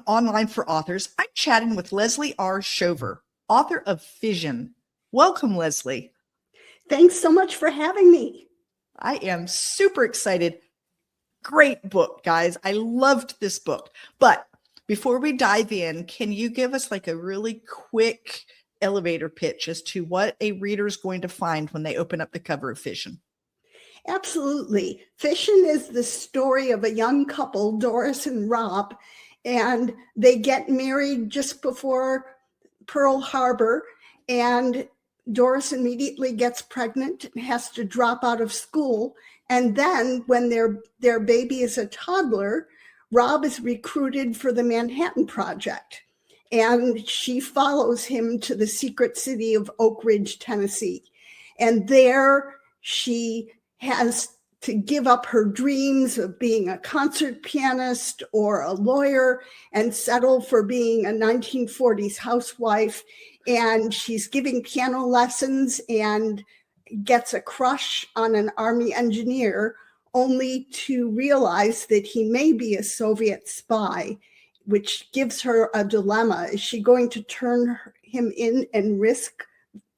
Online for Authors. I'm chatting with Leslie R Schover, author of Fission. Welcome, Leslie. Thanks so much for having me. I am super excited. Great book, guys. I loved this book. But before we dive in, can you give us like a really quick elevator pitch as to what a reader is going to find when they open up the cover of Fission? Absolutely. Fission is the story of a young couple, Doris and Rob, and they get married just before Pearl Harbor, and Doris immediately gets pregnant and has to drop out of school. And then when their baby is a toddler, Rob is recruited for the Manhattan Project, and she follows him to the secret city of Oak Ridge, Tennessee. And there she has to give up her dreams of being a concert pianist or a lawyer and settle for being a 1940s housewife. And she's giving piano lessons and gets a crush on an Army engineer, only to realize that he may be a Soviet spy, which gives her a dilemma. Is she going to turn him in and risk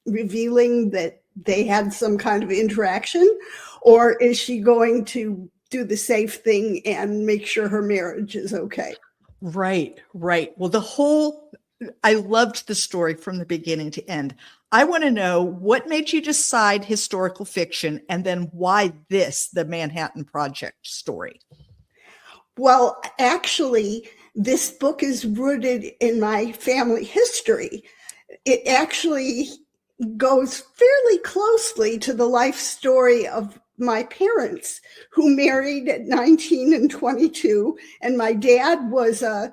revealing that they had some kind of interaction, or is she going to do the safe thing and make sure her marriage is okay? Right. Well, I loved the story from the beginning to end. I want to know what made you decide historical fiction, and then why the Manhattan Project story? Well, actually, this book is rooted in my family history. It actually goes fairly closely to the life story of my parents, who married at 19 and 22. And my dad was an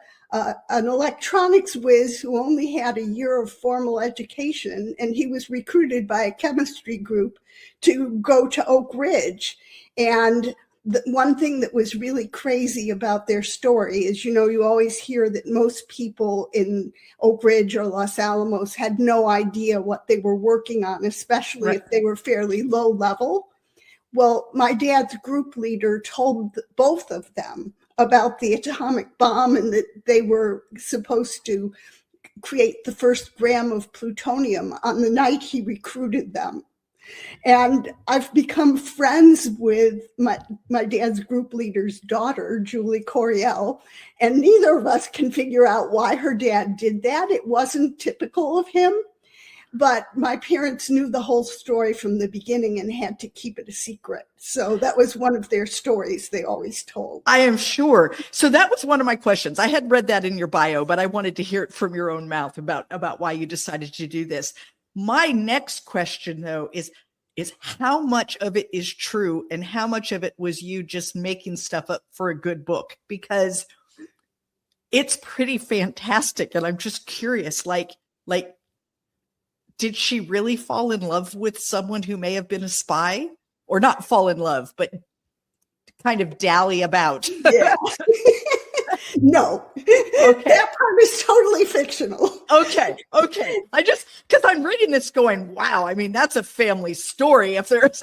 electronics whiz who only had a year of formal education, and he was recruited by a chemistry group to go to Oak Ridge. And the one thing that was really crazy about their story is, you always hear that most people in Oak Ridge or Los Alamos had no idea what they were working on, especially if they were fairly low level. Well, my dad's group leader told both of them about the atomic bomb and that they were supposed to create the first gram of plutonium on the night he recruited them. And I've become friends with my dad's group leader's daughter, Julie Coriel, and neither of us can figure out why her dad did that. It wasn't typical of him, but my parents knew the whole story from the beginning and had to keep it a secret. So that was one of their stories they always told. I am sure. So that was one of my questions. I had read that in your bio, but I wanted to hear it from your own mouth about why you decided to do this. My next question, though, is how much of it is true and how much of it was you just making stuff up for a good book? Because it's pretty fantastic. And I'm just curious, like, did she really fall in love with someone who may have been a spy? Or not fall in love, but kind of dally about? Yeah. No, that part is totally fictional. Okay. Because I'm reading this going, wow, I mean, that's a family story if there's...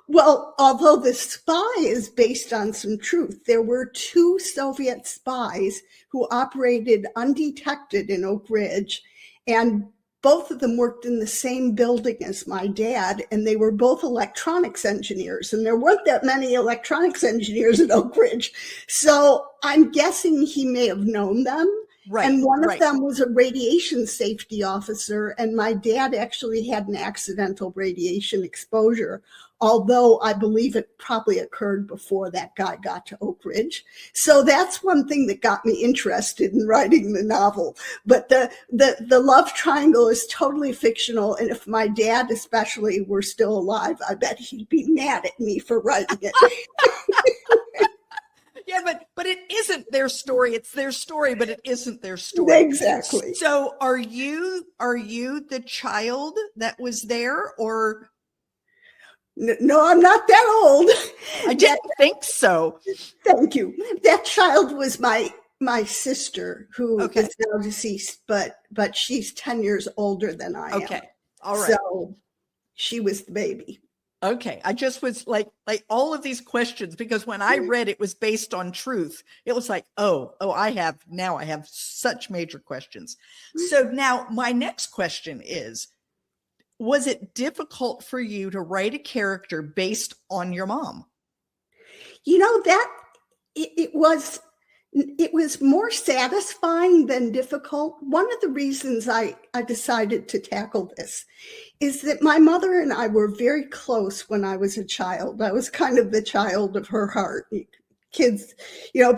Well, although the spy is based on some truth, there were two Soviet spies who operated undetected in Oak Ridge, and both of them worked in the same building as my dad, and they were both electronics engineers, and there weren't that many electronics engineers at Oak Ridge. So I'm guessing he may have known them. Right, and one of them was a radiation safety officer, and my dad actually had an accidental radiation exposure, although I believe it probably occurred before that guy got to Oak Ridge. So that's one thing that got me interested in writing the novel. But the love triangle is totally fictional, and if my dad especially were still alive, I bet he'd be mad at me for writing it. Yeah, but it isn't their story. It's their story, but it isn't their story. Exactly. So are you the child that was there, or? No, I'm not that old. I didn't think so. Thank you. That child was my sister, who is now deceased, but she's 10 years older than I am. Okay. All right. So she was the baby. Okay. I just was like all of these questions, because when I read it was based on truth, it was like, I have such major questions. So now my next question is, was it difficult for you to write a character based on your mom? That it was more satisfying than difficult. One of the reasons I decided to tackle this is that my mother and I were very close when I was a child. I was kind of the child of her heart. Kids,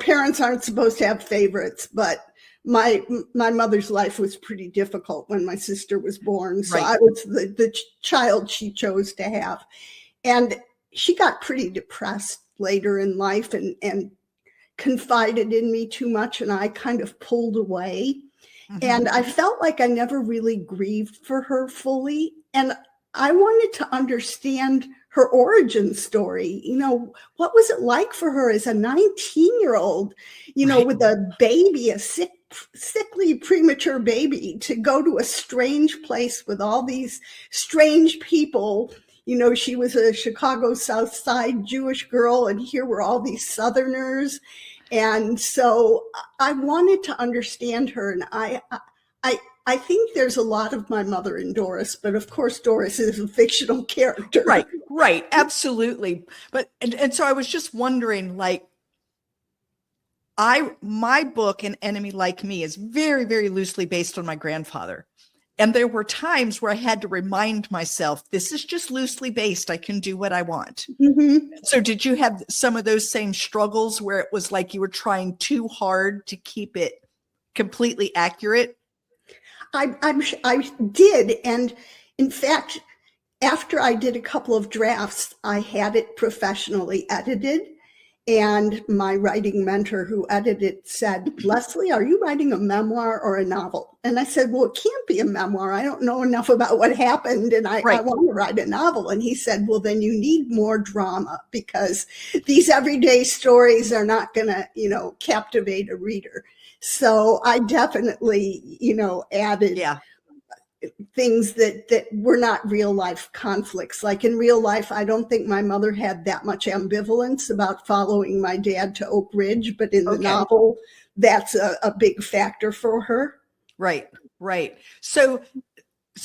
parents aren't supposed to have favorites, but my mother's life was pretty difficult when my sister was born. So I was the child she chose to have. And she got pretty depressed later in life and confided in me too much, and I kind of pulled away. Mm-hmm. And I felt like I never really grieved for her fully. And I wanted to understand her origin story. What was it like for her as a 19-year-old, with a baby, a sickly, premature baby, to go to a strange place with all these strange people. She was a Chicago South Side Jewish girl, and here were all these Southerners. And so I wanted to understand her. And I think there's a lot of my mother in Doris, but of course, Doris is a fictional character. Right. Absolutely. But, and so I was just wondering, my book, An Enemy Like Me, is very, very loosely based on my grandfather. And there were times where I had to remind myself, this is just loosely based. I can do what I want. Mm-hmm. So did you have some of those same struggles where it was like you were trying too hard to keep it completely accurate? I did. And in fact, after I did a couple of drafts, I had it professionally edited. And my writing mentor who edited it said, Leslie, are you writing a memoir or a novel? And I said, well, it can't be a memoir. I don't know enough about what happened, and I want to write a novel. And he said, well, then you need more drama, because these everyday stories are not going to, captivate a reader. So I definitely, added things that were not real life conflicts. Like in real life, I don't think my mother had that much ambivalence about following my dad to Oak Ridge, but in the novel, that's a big factor for her. Right. So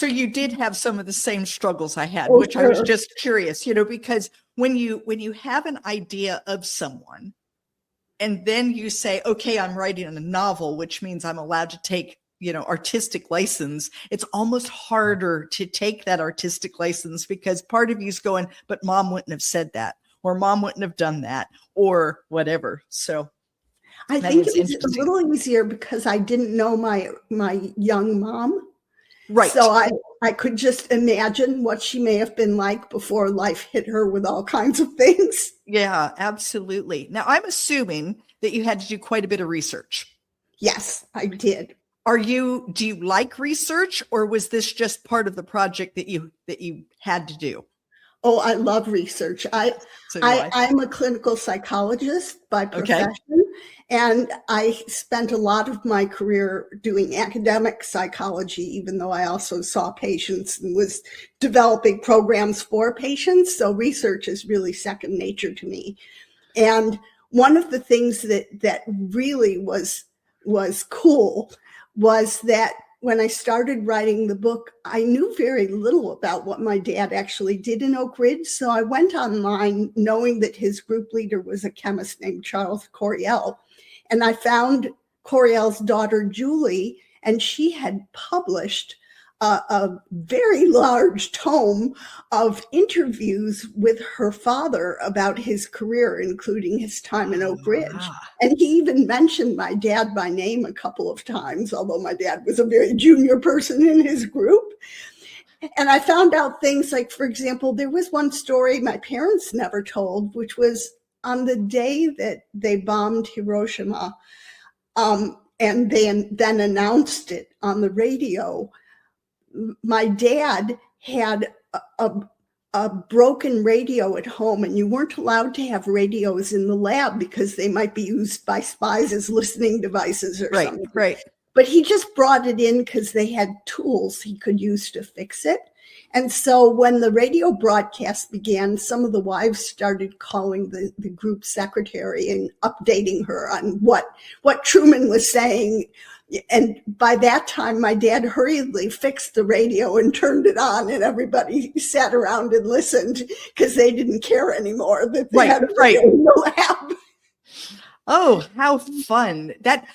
you did have some of the same struggles I had, which sure. I was just curious, because when you have an idea of someone and then you say, okay, I'm writing a novel, which means I'm allowed to take artistic license, it's almost harder to take that artistic license, because part of you's going, but mom wouldn't have said that, or mom wouldn't have done that, or whatever. So I think it was a little easier because I didn't know my young mom. Right. So I could just imagine what she may have been like before life hit her with all kinds of things. Yeah, absolutely. Now, I'm assuming that you had to do quite a bit of research. Yes, I did. Do you like research, or was this just part of the project that you had to do? Oh, I love research. I'm a clinical psychologist by profession, and I spent a lot of my career doing academic psychology, even though I also saw patients and was developing programs for patients. So research is really second nature to me. And one of the things that really was cool was that when I started writing the book, I knew very little about what my dad actually did in Oak Ridge. So I went online knowing that his group leader was a chemist named Charles Coriel. And I found Coriel's daughter, Julie, and she had published a very large tome of interviews with her father about his career, including his time in Oak Ridge. Wow. And he even mentioned my dad by name a couple of times, although my dad was a very junior person in his group. And I found out things like, for example, there was one story my parents never told, which was on the day that they bombed Hiroshima, and they then announced it on the radio. My dad had a broken radio at home, and you weren't allowed to have radios in the lab because they might be used by spies as listening devices or something. Right. but he just brought it in because they had tools he could use to fix it. And so when the radio broadcast began, some of the wives started calling the group secretary and updating her on what Truman was saying. And by that time, my dad hurriedly fixed the radio and turned it on, and everybody sat around and listened because they didn't care anymore that they had a radio in the lab. Oh, how fun. That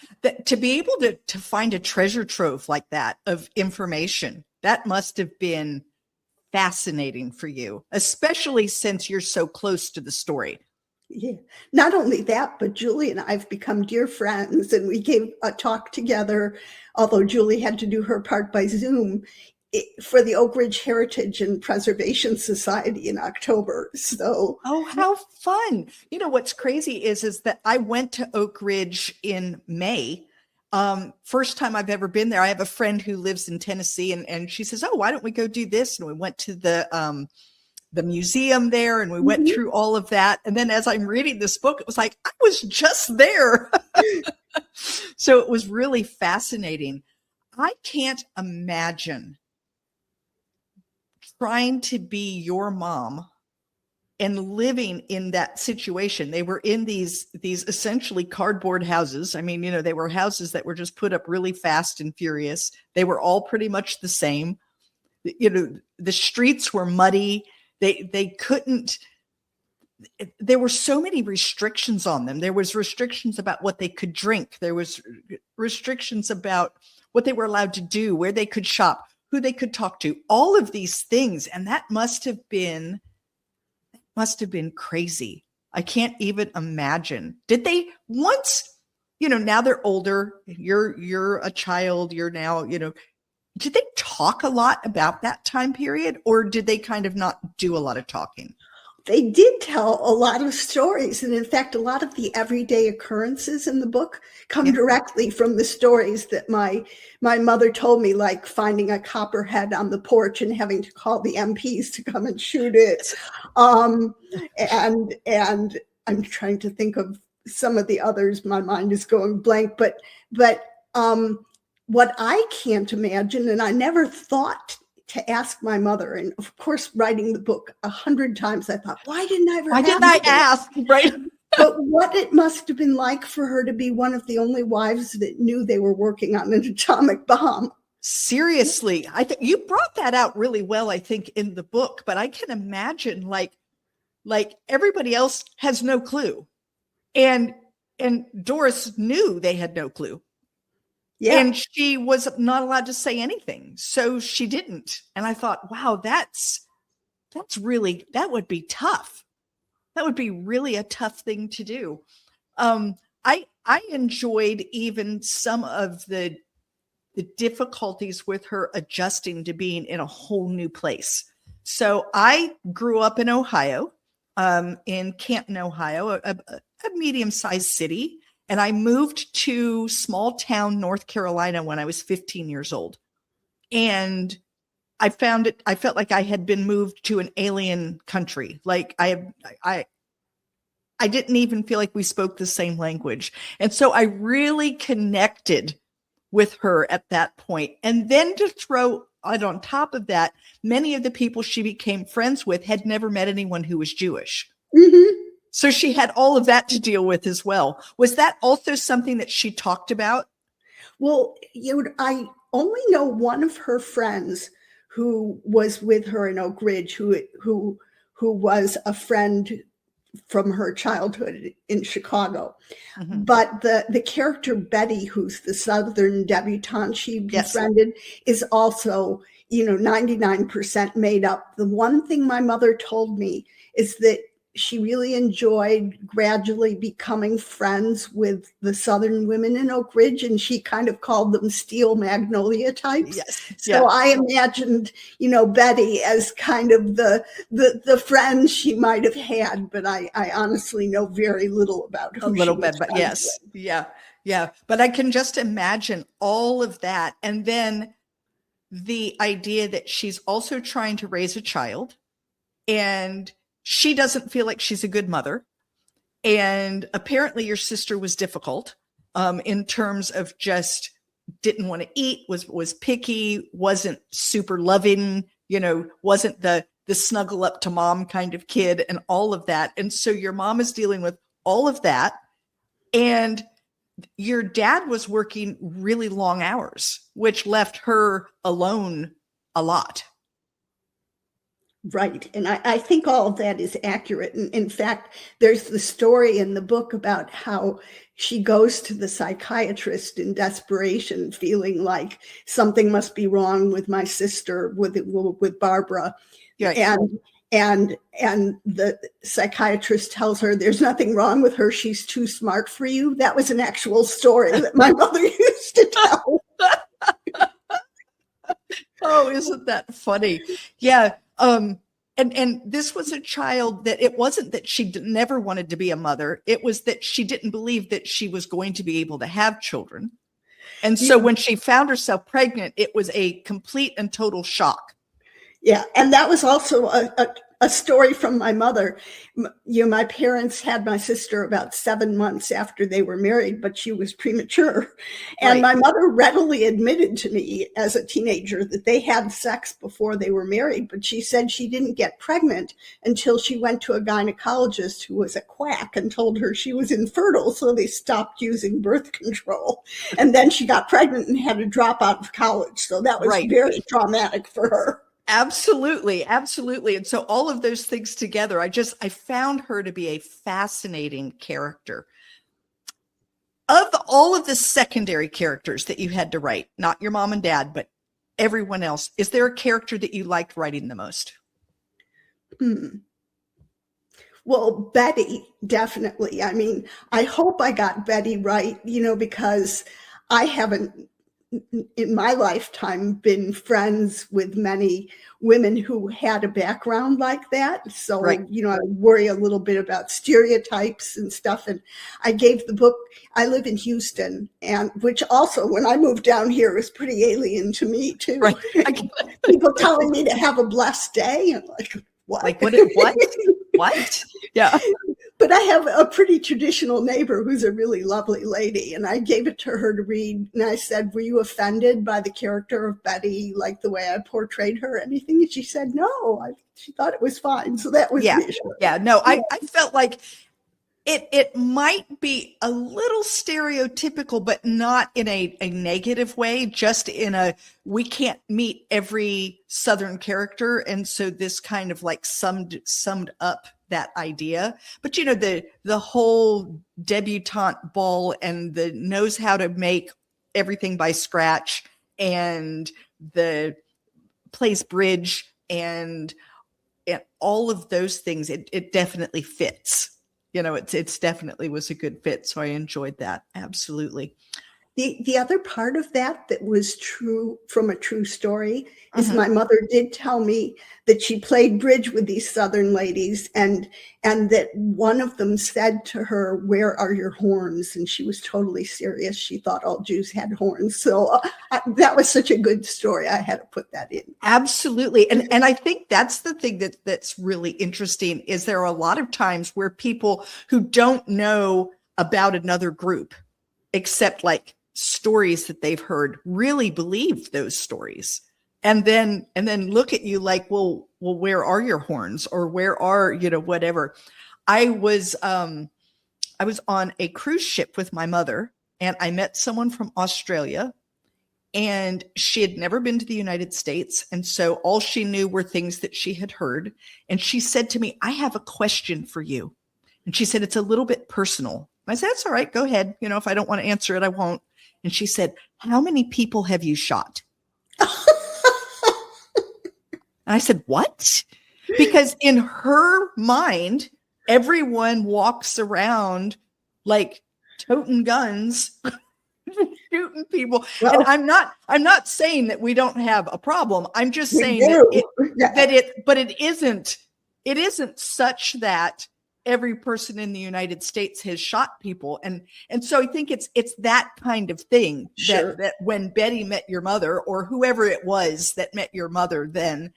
to be able to find a treasure trove like that of information, that must have been fascinating for you, especially since you're so close to the story. Yeah. Not only that, but Julie and I have become dear friends, and we gave a talk together, although Julie had to do her part by Zoom, for the Oak Ridge Heritage and Preservation Society in October. So, oh, how fun. You know, what's crazy is that I went to Oak Ridge in May. First time I've ever been there. I have a friend who lives in Tennessee, and she says, oh, why don't we go do this? And we went to the museum there, and we went through all of that. And then as I'm reading this book, it was like, I was just there. So it was really fascinating. I can't imagine trying to be your mom and living in that situation. They were in these essentially cardboard houses. I mean, you know, they were houses that were just put up really fast and furious. They were all pretty much the same. You know, the streets were muddy. They couldn't, there were so many restrictions on them. There was restrictions about what they could drink. There was restrictions about what they were allowed to do, where they could shop, who they could talk to, all of these things. And that must have been crazy. I can't even imagine. Did they once, you know, now they're older, you're a child, you're now, you know, did they talk a lot about that time period, or did they kind of not do a lot of talking? They did tell a lot of stories. And in fact, a lot of the everyday occurrences in the book come directly from the stories that my mother told me, like finding a copperhead on the porch and having to call the MPs to come and shoot it. And I'm trying to think of some of the others. My mind is going blank, but what I can't imagine, and I never thought to ask my mother, and of course, writing the book 100 times, I thought, why didn't I ask? Right. But what it must have been like for her to be one of the only wives that knew they were working on an atomic bomb. Seriously, I think you brought that out really well, I think, in the book, but I can imagine like everybody else has no clue. And Doris knew they had no clue. Yeah. And she was not allowed to say anything. So she didn't. And I thought, wow, that's really, that would be tough. That would be really a tough thing to do. I enjoyed even some of the difficulties with her adjusting to being in a whole new place. So I grew up in Ohio, in Canton, Ohio, a medium-sized city. And I moved to small town North Carolina when I was 15 years old. And I felt like I had been moved to an alien country. Like I didn't even feel like we spoke the same language. And so I really connected with her at that point. And then to throw it on top of that, many of the people she became friends with had never met anyone who was Jewish. Mm-hmm. So she had all of that to deal with as well. Was that also something that she talked about? Well, I only know one of her friends who was with her in Oak Ridge, who was a friend from her childhood in Chicago. Mm-hmm. But the character Betty, who's the Southern debutante she befriended, is also, 99% made up. The one thing my mother told me is that she really enjoyed gradually becoming friends with the Southern women in Oak Ridge, and she kind of called them steel magnolia types. Yes. So I imagined, Betty as kind of the friends she might have had, but I honestly know very little about her. A little bit, but yes. With. Yeah. But I can just imagine all of that. And then the idea that she's also trying to raise a child, and she doesn't feel like she's a good mother. And apparently your sister was difficult in terms of just didn't want to eat, was picky, wasn't super loving, wasn't the snuggle up to mom kind of kid and all of that. And so your mom is dealing with all of that. And your dad was working really long hours, which left her alone a lot. Right. And I think all of that is accurate. And in fact, there's the story in the book about how she goes to the psychiatrist in desperation, feeling like something must be wrong with my sister, with Barbara. Yeah. And the psychiatrist tells her there's nothing wrong with her. She's too smart for you. That was an actual story that my mother used to tell. Oh, isn't that funny? Yeah. And this was a child that it wasn't that she never wanted to be a mother. It was that she didn't believe that she was going to be able to have children. And so when she found herself pregnant, it was a complete and total shock. Yeah. And that was also a story from my mother. My parents had my sister about 7 months after they were married, but she was premature. And my mother readily admitted to me as a teenager that they had sex before they were married, but she said she didn't get pregnant until she went to a gynecologist who was a quack and told her she was infertile, so they stopped using birth control. And then she got pregnant and had to drop out of college. So that was very traumatic for her. Absolutely. Absolutely. And so all of those things together, I found her to be a fascinating character. Of all of the secondary characters that you had to write, not your mom and dad, but everyone else, is there a character that you liked writing the most? Well, Betty, definitely. I mean, I hope I got Betty right, because I haven't in my lifetime been friends with many women who had a background like that. So, I worry a little bit about stereotypes and stuff. And I gave the book, I live in Houston, and which also when I moved down here was pretty alien to me too. Right. People telling me to have a blessed day. And like, what? Like, what? What? Yeah. But I have a pretty traditional neighbor who's a really lovely lady, and I gave it to her to read. And I said, "Were you offended by the character of Betty, like the way I portrayed her, or anything?" And she said, "No, she thought it was fine." So that was reassuring. Yeah. No, I felt like it might be a little stereotypical, but not in a negative way, just in we can't meet every Southern character. And so this kind of like summed up that idea. But the whole debutante ball and the knows how to make everything by scratch and the plays bridge and all of those things, it definitely fits. It's definitely was a good fit. So I enjoyed that. Absolutely. The other part of that was true from a true story is my mother did tell me that she played bridge with these Southern ladies and that one of them said to her, "Where are your horns?" And she was totally serious. She thought all Jews had horns. So that was such a good story. I had to put that in. Absolutely. And I think that's the thing that's really interesting is there are a lot of times where people who don't know about another group, except like stories that they've heard, really believe those stories. And then look at you like, well, where are your horns, or where are, whatever. I was on a cruise ship with my mother, and I met someone from Australia, and she had never been to the United States. And so all she knew were things that she had heard. And she said to me, "I have a question for you." And she said, "It's a little bit personal." And I said, "That's all right. Go ahead. If I don't want to answer it, I won't." And she said, "How many people have you shot?" And I said, "What?" Because in her mind, everyone walks around like toting guns, shooting people. Well, and I'm not saying that we don't have a problem. I'm just saying but it isn't such that every person in the United States has shot people. And so I think it's that kind of thing that when Betty met your mother, or whoever it was that met your mother then,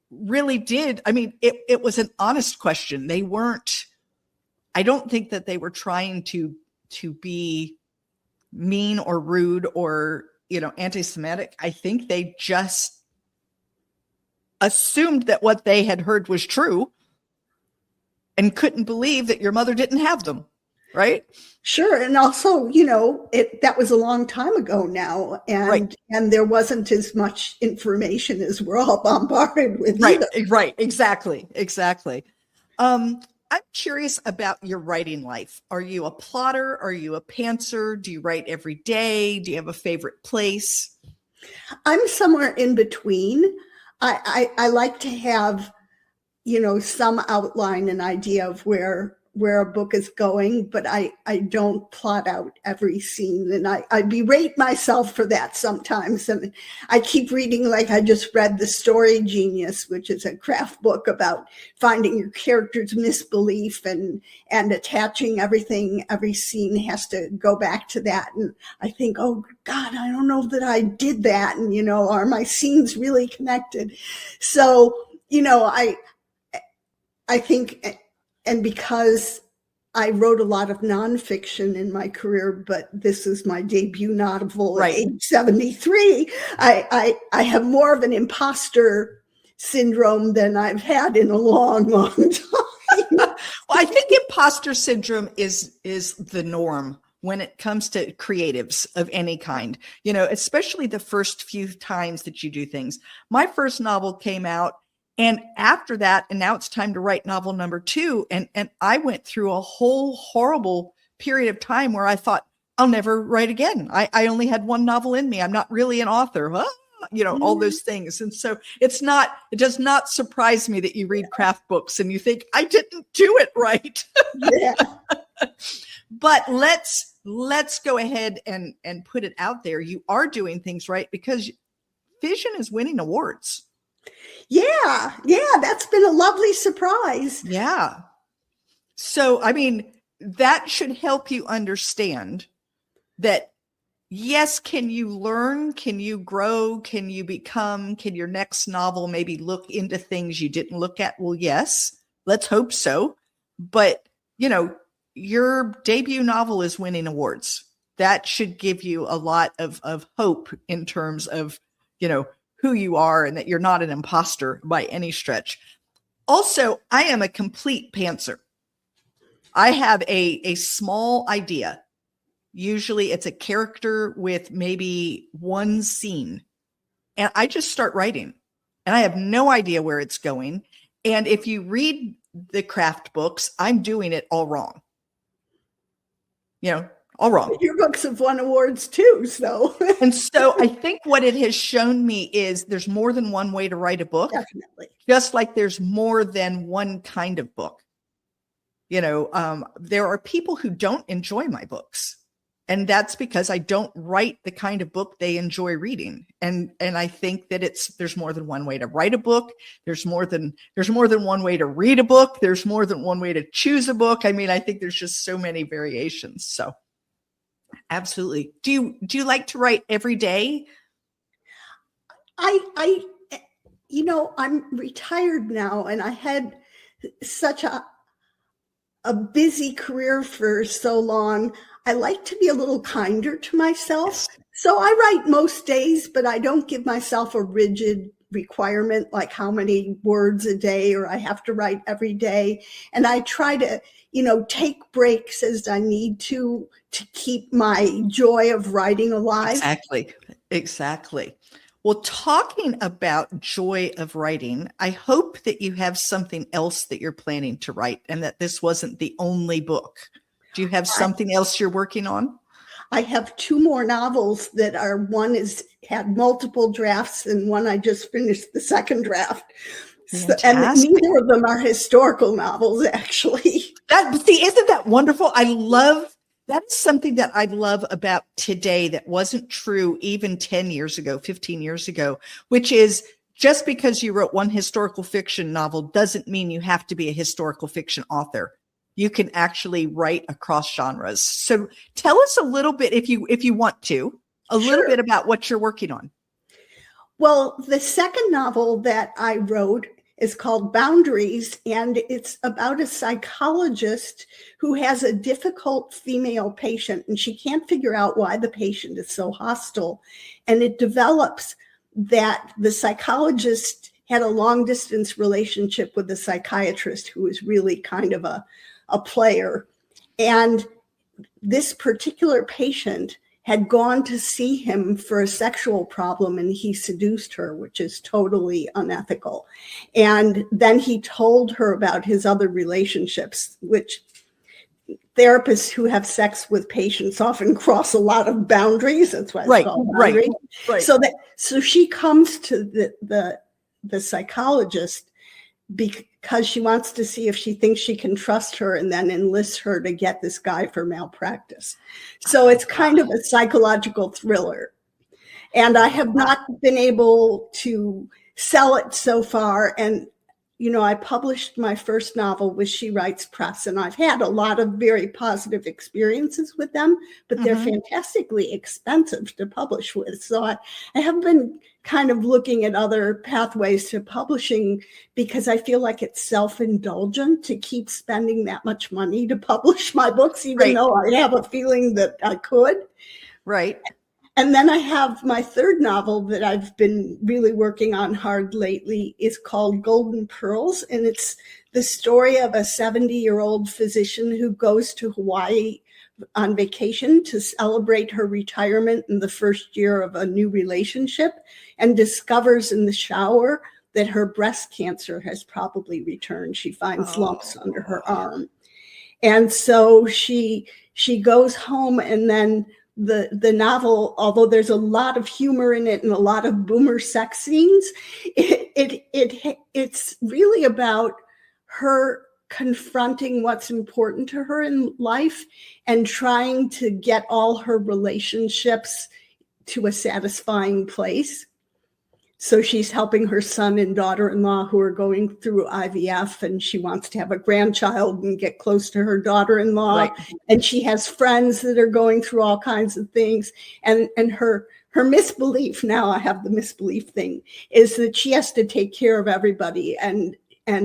really did. I mean, it was an honest question. I don't think that they were trying to be mean or rude or, anti-Semitic. I think they just assumed that what they had heard was true and couldn't believe that your mother didn't have them. Right? Sure. And also, that was a long time ago now. And there wasn't as much information as we're all bombarded with. Right. Either. Right. Exactly. I'm curious about your writing life. Are you a plotter? Are you a pantser? Do you write every day? Do you have a favorite place? I'm somewhere in between. I like to have, some outline, an idea of where a book is going, but I don't plot out every scene. And I berate myself for that sometimes. And I keep reading, like I just read The Story Genius, which is a craft book about finding your character's misbelief and attaching everything. Every scene has to go back to that. And I think, oh God, I don't know that I did that. And, are my scenes really connected? So, I think, and because I wrote a lot of nonfiction in my career, but this is my debut novel at age 73, I have more of an imposter syndrome than I've had in a long, long time. Well, I think imposter syndrome is the norm when it comes to creatives of any kind, especially the first few times that you do things. My first novel came out, and after that, and now it's time to write novel number 2. And I went through a whole horrible period of time where I thought, I'll never write again. I only had one novel in me. I'm not really an author. All those things. And so it does not surprise me that you read craft books and you think, I didn't do it right. Yeah. But let's go ahead and put it out there. You are doing things right because Fission is winning awards. Yeah, that's been a lovely surprise. Yeah. So, that should help you understand that, yes, can you learn? Can you grow? Can you become? Can your next novel maybe look into things you didn't look at? Well, yes, let's hope so. But, your debut novel is winning awards. That should give you a lot of hope in terms of, who you are and that you're not an imposter by any stretch. Also, I am a complete pantser. I have a small idea. Usually it's a character with maybe one scene. And I just start writing. And I have no idea where it's going. And if you read the craft books, I'm doing it all wrong. All wrong. Your books have won awards too, so. And so I think what it has shown me is there's more than one way to write a book. Definitely. Just like there's more than one kind of book. There are people who don't enjoy my books. And that's because I don't write the kind of book they enjoy reading. And I think that there's more than one way to write a book. There's more than one way to read a book. There's more than one way to choose a book. I think there's just so many variations. So absolutely. Do you like to write every day? I'm retired now, and I had such a busy career for so long. I like to be a little kinder to myself. So I write most days, but I don't give myself a rigid requirement, like how many words a day, or I have to write every day. And I try to, take breaks as I need to keep my joy of writing alive. Exactly. Well, talking about joy of writing, I hope that you have something else that you're planning to write and that this wasn't the only book. Do you have something else you're working on? I have 2 more novels that one had multiple drafts, and one I just finished the second draft. And neither of them are historical novels, actually. Isn't that wonderful? That's something that I love about today that wasn't true even 10 years ago, 15 years ago, which is just because you wrote one historical fiction novel doesn't mean you have to be a historical fiction author. You can actually write across genres. So tell us a little bit, if you want to, little bit about what you're working on. Well, the second novel that I wrote is called Boundaries, and it's about a psychologist who has a difficult female patient, and she can't figure out why the patient is so hostile. And it develops that the psychologist had a long-distance relationship with the psychiatrist who was really kind of a player. And this particular patient had gone to see him for a sexual problem, and he seduced her, which is totally unethical. And then he told her about his other relationships, which therapists who have sex with patients often cross a lot of boundaries. That's why it's called boundaries. Right. So she comes to the psychologist because she wants to see if she thinks she can trust her, and then enlists her to get this guy for malpractice. So it's kind of a psychological thriller. And I have not been able to sell it so far. And, you know, I published my first novel with She Writes Press, and I've had a lot of very positive experiences with them, but they're fantastically expensive to publish with. So I have been kind of looking at other pathways to publishing, because I feel like it's self-indulgent to keep spending that much money to publish my books, even though I have a feeling that I could. Right. And then I have my third novel that I've been really working on hard lately is called Golden Pearls. And it's the story of a 70-year-old physician who goes to Hawaii on vacation to celebrate her retirement in the first year of a new relationship, and discovers in the shower that her breast cancer has probably returned. She finds lumps under her arm. And so she goes home, and then the novel, although there's a lot of humor in it and a lot of boomer sex scenes, it's really about her confronting what's important to her in life and trying to get all her relationships to a satisfying place. So she's helping her son and daughter-in-law who are going through IVF, and she wants to have a grandchild and get close to her daughter-in-law. Right. And she has friends that are going through all kinds of things. And her misbelief, now I have the misbelief thing, is that she has to take care of everybody, and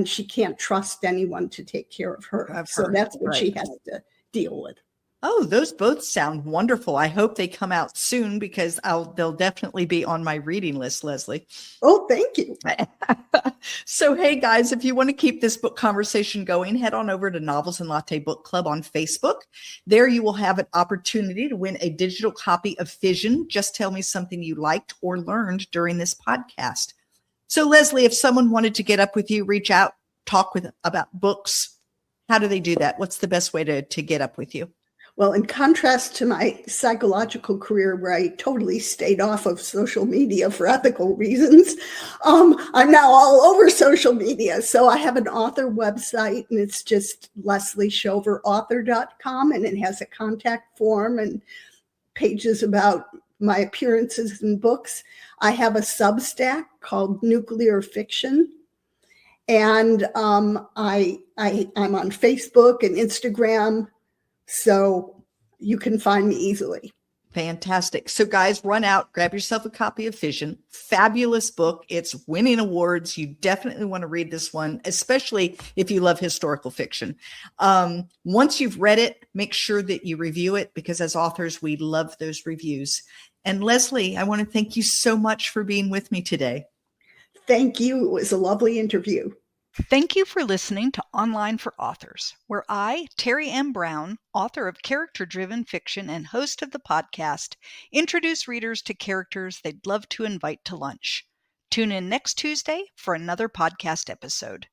she can't trust anyone to take care of her. So that's what she has to deal with. Oh, those both sound wonderful. I hope they come out soon, because they'll definitely be on my reading list, Leslie. Oh, thank you. So, hey guys, if you want to keep this book conversation going, head on over to Novels and Latte Book Club on Facebook. There you will have an opportunity to win a digital copy of Fission. Just tell me something you liked or learned during this podcast. So, Leslie, if someone wanted to get up with you, reach out, talk about books, how do they do that? What's the best way to get up with you? Well, in contrast to my psychological career, where I totally stayed off of social media for ethical reasons, I'm now all over social media. So I have an author website, and it's just leslieschoverauthor.com, and it has a contact form and pages about my appearances in books. I have a Substack called Nuclear Fiction. And I'm on Facebook and Instagram, so you can find me easily. Fantastic. So guys, run out, grab yourself a copy of Fission. Fabulous book. It's winning awards. You definitely want to read this one, especially if you love historical fiction. Once you've read it, make sure that you review it, because as authors, we love those reviews. And Leslie, I want to thank you so much for being with me today. Thank you. It was a lovely interview. Thank you for listening to Online for Authors, where I, Terry M. Brown, author of character-driven fiction and host of the podcast, introduce readers to characters they'd love to invite to lunch. Tune in next Tuesday for another podcast episode.